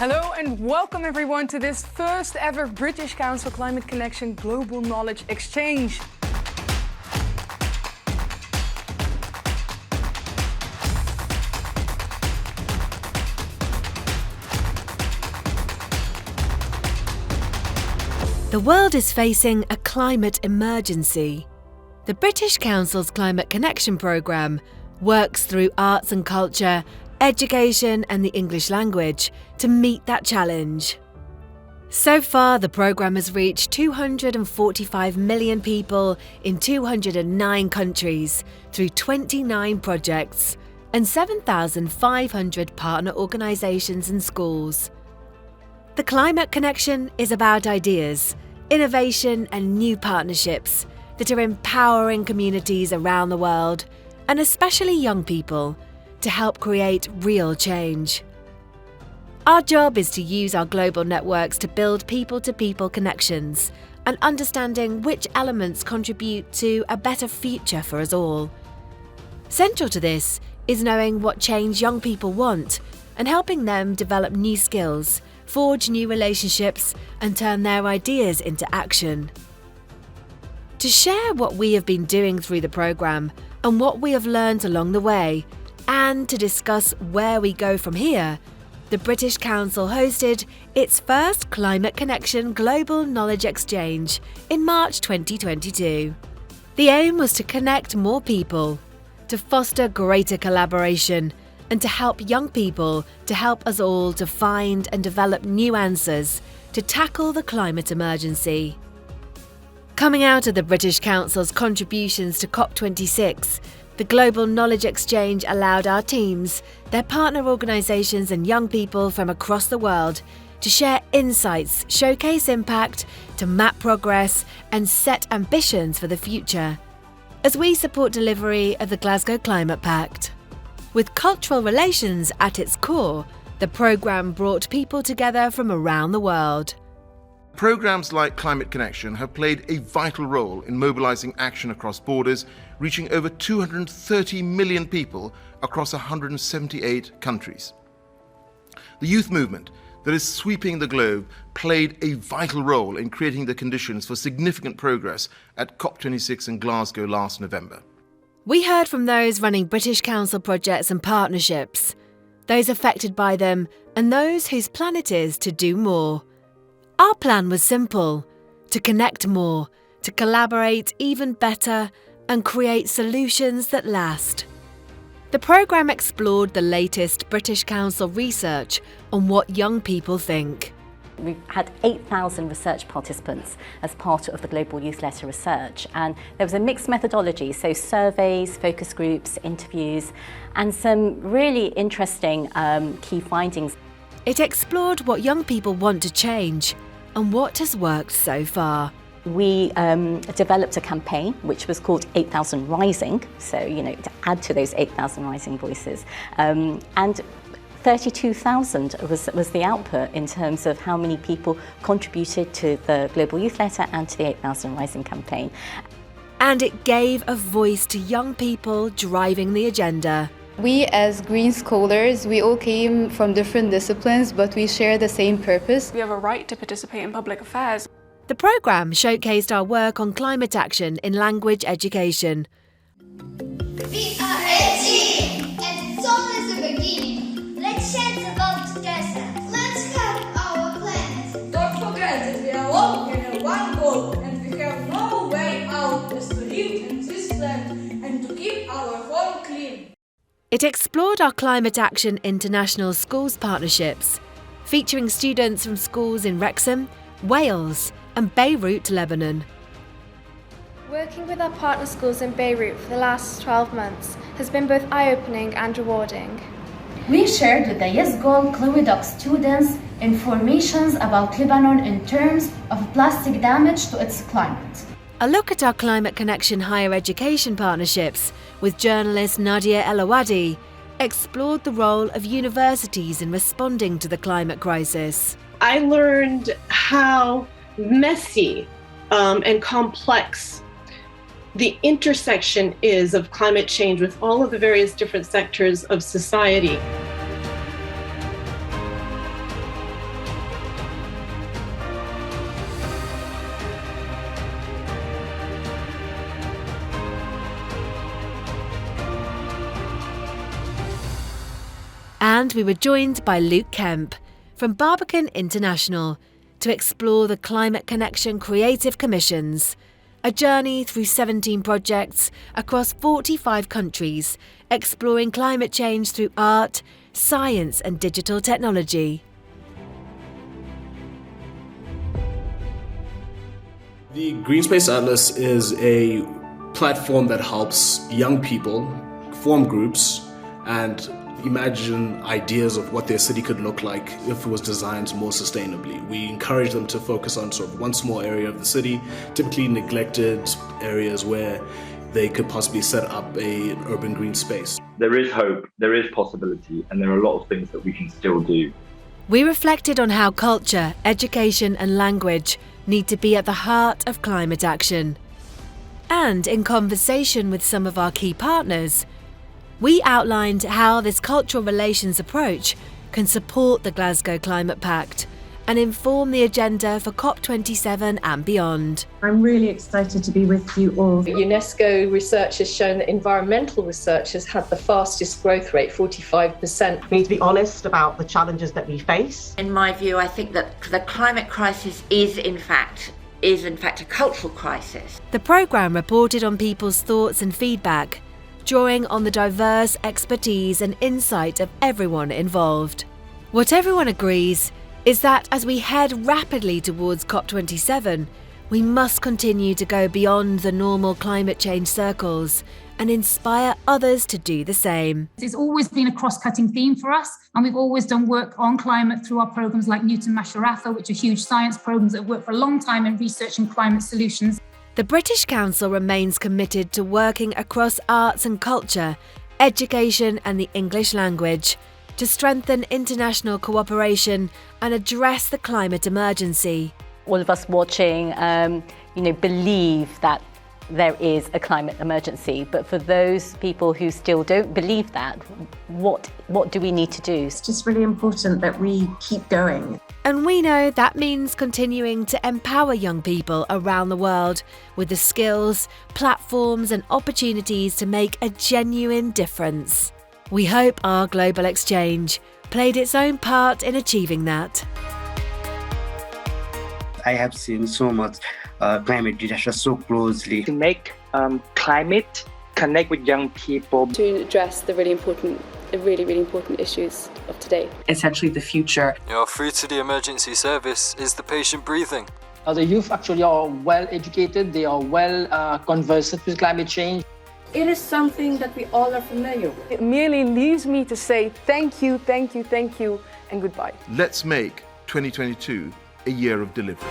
Hello and welcome everyone to this first ever British Council Climate Connection Global Knowledge Exchange. The world is facing a climate emergency. The British Council's Climate Connection programme works through arts and culture, education and the English language to meet that challenge. So far, the programme has reached 245 million people in 209 countries through 29 projects and 7,500 partner organisations and schools. The Climate Connection is about ideas, innovation and new partnerships that are empowering communities around the world, and especially young people, to help create real change. Our job is to use our global networks to build people-to-people connections and understanding which elements contribute to a better future for us all. Central to this is knowing what change young people want and helping them develop new skills, forge new relationships and turn their ideas into action. To share what we have been doing through the programme and what we have learned along the way, and to discuss where we go from here, the British Council hosted its first Climate Connection Global Knowledge Exchange in March 2022. The aim was to connect more people, to foster greater collaboration, and to help young people to help us all to find and develop new answers to tackle the climate emergency. Coming out of the British Council's contributions to COP26, the Global Knowledge Exchange allowed our teams, their partner organisations and young people from across the world to share insights, showcase impact, to map progress and set ambitions for the future, as we support delivery of the Glasgow Climate Pact. With cultural relations at its core, the programme brought people together from around the world. Programmes like Climate Connection have played a vital role in mobilising action across borders, reaching over 230 million people across 178 countries. The youth movement that is sweeping the globe played a vital role in creating the conditions for significant progress at COP26 in Glasgow last November. We heard from those running British Council projects and partnerships, those affected by them and those whose plan it is to do more. Our plan was simple: to connect more, to collaborate even better and create solutions that last. The programme explored the latest British Council research on what young people think. We've had 8,000 research participants as part of the Global Youth Letter research, and there was a mixed methodology, so surveys, focus groups, interviews, and some really interesting key findings. It explored what young people want to change and what has worked so far. We developed a campaign which was called 8,000 Rising, so to add to those 8,000 rising voices, and 32,000 was the output in terms of how many people contributed to the Global Youth Letter and to the 8,000 Rising campaign. And it gave a voice to young people driving the agenda. We as Green Scholars, we all came from different disciplines, but we share the same purpose. We have a right to participate in public affairs. The programme showcased our work on climate action in language education. We are a team, and it's only the beginning. Let's chat about together. Let's help our planet. Don't forget that we are all in one goal, and we have no way out as to live in this land and to keep our home clean. It explored our Climate Action International Schools partnerships, featuring students from schools in Wrexham, Wales and Beirut, Lebanon. Working with our partner schools in Beirut for the last 12 months has been both eye-opening and rewarding. We shared with the Yes Goal Clywidok students information about Lebanon in terms of plastic damage to its climate. A look at our Climate Connection higher education partnerships with journalist Nadia El-Awadi explored the role of universities in responding to the climate crisis. I learned how messy and complex the intersection is of climate change with all of the various different sectors of society. And we were joined by Luke Kemp from Barbican International to explore the Climate Connection Creative Commissions, a journey through 17 projects across 45 countries, exploring climate change through art, science and digital technology. The Green Space Atlas is a platform that helps young people form groups and imagine ideas of what their city could look like if it was designed more sustainably. We encourage them to focus on sort of one small area of the city, typically neglected areas where they could possibly set up an urban green space. There is hope, there is possibility, and there are a lot of things that we can still do. We reflected on how culture, education and language need to be at the heart of climate action. And in conversation with some of our key partners, we outlined how this cultural relations approach can support the Glasgow Climate Pact and inform the agenda for COP27 and beyond. I'm really excited to be with you all. UNESCO research has shown that environmental research has had the fastest growth rate, 45%. We need to be honest about the challenges that we face. In my view, I think that the climate crisis is in fact a cultural crisis. The programme reported on people's thoughts and feedback, drawing on the diverse expertise and insight of everyone involved. What everyone agrees is that as we head rapidly towards COP27, we must continue to go beyond the normal climate change circles and inspire others to do the same. It's always been a cross-cutting theme for us, and we've always done work on climate through our programmes like Newton Masharatha, which are huge science programmes that have worked for a long time in researching climate solutions. The British Council remains committed to working across arts and culture, education and the English language to strengthen international cooperation and address the climate emergency. All of us watching, believe that there is a climate emergency, but for those people who still don't believe that, what do we need to do? It's just really important that we keep going. And we know that means continuing to empower young people around the world with the skills, platforms and opportunities to make a genuine difference. We hope our global exchange played its own part in achieving that. I have seen so much climate disaster so closely. To make climate connect with young people. To address the really important issues of today. Essentially the future. Through to the emergency service is the patient breathing. The youth actually are well educated, they are well conversant with climate change. It is something that we all are familiar with. It merely leaves me to say thank you, and goodbye. Let's make 2022 a year of delivery.